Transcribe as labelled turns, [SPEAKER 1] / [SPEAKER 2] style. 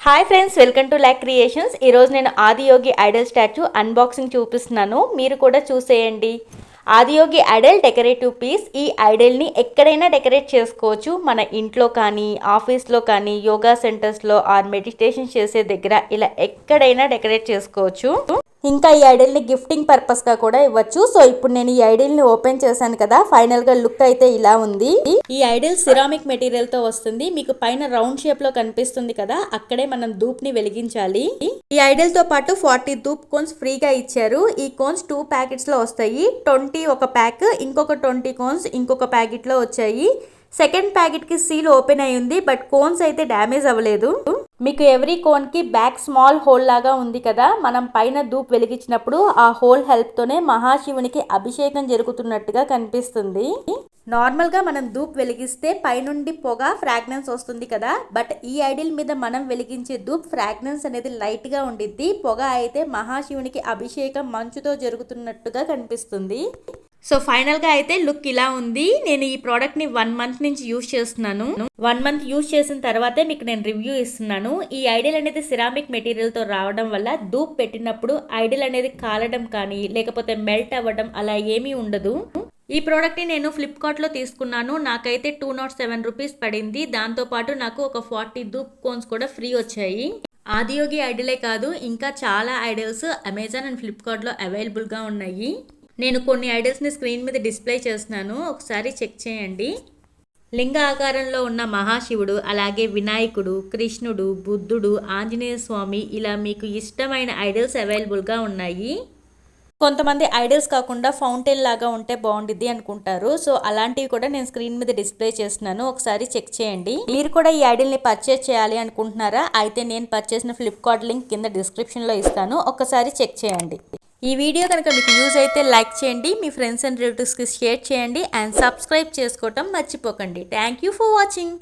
[SPEAKER 1] Hi friends, welcome to lakh creations. ఈరోజు నేను Adiyogi Idol statue unboxing చూపిస్తున్నాను. మీరు కూడా చూసేయండి. Adiyogi idol decorative piece. ఈ ఐడల్ని ఎక్కడైనా డెకరేట్ చేసుకోవచ్చు. మన ఇంట్లో కానీ, ఆఫీస్లో కానీ, యోగా సెంటర్స్లో ఆర్ మెడిటేషన్ చేసే దగ్గర ఇలా ఎక్కడైనా డెకరేట్ చేసుకోవచ్చు. ఇంకా ఈ ఐడల్ని గిఫ్టింగ్ పర్పస్గా కూడా ఇవ్వచ్చు. సో ఇప్పుడు నేను ఈ ఐడల్ని ఓపెన్ చేశాను కదా, ఫైనల్గా లుక్ అయితే ఇలా ఉంది. ఈ ఐడల్ సిరామిక్ మెటీరియల్తో వస్తుంది. మీకు పైన రౌండ్ షేప్లో కనిపిస్తుంది కదా, అక్కడే మనం ధూప్ని వెలిగించాలి. ఈ ఐడల్తో పాటు 40 ధూప్ కోన్స్ ఫ్రీగా ఇచ్చారు. ఈ కోన్స్ 2 ప్యాకెట్స్లో వస్తాయి. 20 ఒక ప్యాక్, ఇంకొక 20 కోన్స్ ఇంకొక ప్యాకెట్లో వచ్చాయి. సెకండ్ ప్యాకెట్కి సీల్ ఓపెన్ అయి ఉంది, బట్ కోన్స్ అయితే డ్యామేజ్ అవ్వలేదు. మీకు ఎవ్రీ కోన్కి బ్యాక్ స్మాల్ హోల్ లాగా ఉంది కదా, మనం పైన ధూప్ వెలిగించినప్పుడు ఆ హోల్ హెల్ప్తోనే మహాశివునికి అభిషేకం జరుగుతున్నట్టుగా కనిపిస్తుంది. నార్మల్గా మనం ధూప్ వెలిగిస్తే పైనుండి పొగ ఫ్రాగ్రెన్స్ వస్తుంది కదా, బట్ ఈ ఐడిల్ మీద మనం వెలిగించే ధూప్ ఫ్రాగ్రెన్స్ అనేది లైట్గా ఉండిద్ది. పొగ అయితే మహాశివునికి అభిషేకం మంచుతో జరుగుతున్నట్టుగా కనిపిస్తుంది. సో ఫైనల్గా అయితే లుక్ ఇలా ఉంది. నేను ఈ ప్రోడక్ట్ని 1 మంత్ నుంచి యూజ్ చేస్తున్నాను. 1 మంత్ యూజ్ చేసిన తర్వాతే మీకు నేను రివ్యూ ఇస్తున్నాను. ఈ ఐడిల్ అనేది సిరామిక్ మెటీరియల్తో రావడం వల్ల ధూప్ పెట్టినప్పుడు ఐడిల్ అనేది కాలడం కానీ లేకపోతే మెల్ట్ అవ్వడం అలా ఏమీ ఉండదు. ఈ ప్రోడక్ట్ని నేను ఫ్లిప్కార్ట్లో తీసుకున్నాను. నాకైతే 207 రూపీస్ పడింది. దాంతోపాటు నాకు ఒక 40 ధూప్ కోన్స్ కూడా ఫ్రీ వచ్చాయి. ఆదియోగి ఐడిలే కాదు, ఇంకా చాలా ఐడిల్స్ అమెజాన్ అండ్ ఫ్లిప్కార్ట్లో అవైలబుల్గా ఉన్నాయి. నేను కొన్ని ఐడల్స్ని స్క్రీన్ మీద డిస్ప్లే చేస్తున్నాను, ఒకసారి చెక్ చేయండి. లింగ ఆకారంలో ఉన్న మహాశివుడు, అలాగే వినాయకుడు, కృష్ణుడు, బుద్ధుడు, ఆంజనేయ స్వామి, ఇలా మీకు ఇష్టమైన ఐడల్స్ అవైలబుల్గా ఉన్నాయి. కొంతమంది ఐడల్స్ కాకుండా ఫౌంటైన్ లాగా ఉంటే బాగుండిద్ది అనుకుంటారు. సో అలాంటివి కూడా నేను స్క్రీన్ మీద డిస్ప్లే చేస్తున్నాను, ఒకసారి చెక్ చేయండి. మీరు కూడా ఈ ఐడల్ని పర్చేస్ చేయాలి అనుకుంటున్నారా? అయితే నేను పర్చేస్ చేసిన ఫ్లిప్కార్ట్ లింక్ కింద డిస్క్రిప్షన్లో ఇస్తాను, ఒకసారి చెక్ చేయండి. ఈ వీడియో కనుక మీకు యూజ్ అయితే లైక్ చేయండి, మీ ఫ్రెండ్స్ అండ్ రిలేటివ్స్కి షేర్ చేయండి, అండ్ సబ్స్క్రైబ్ చేసుకోవటం మర్చిపోకండి. Thank you for watching.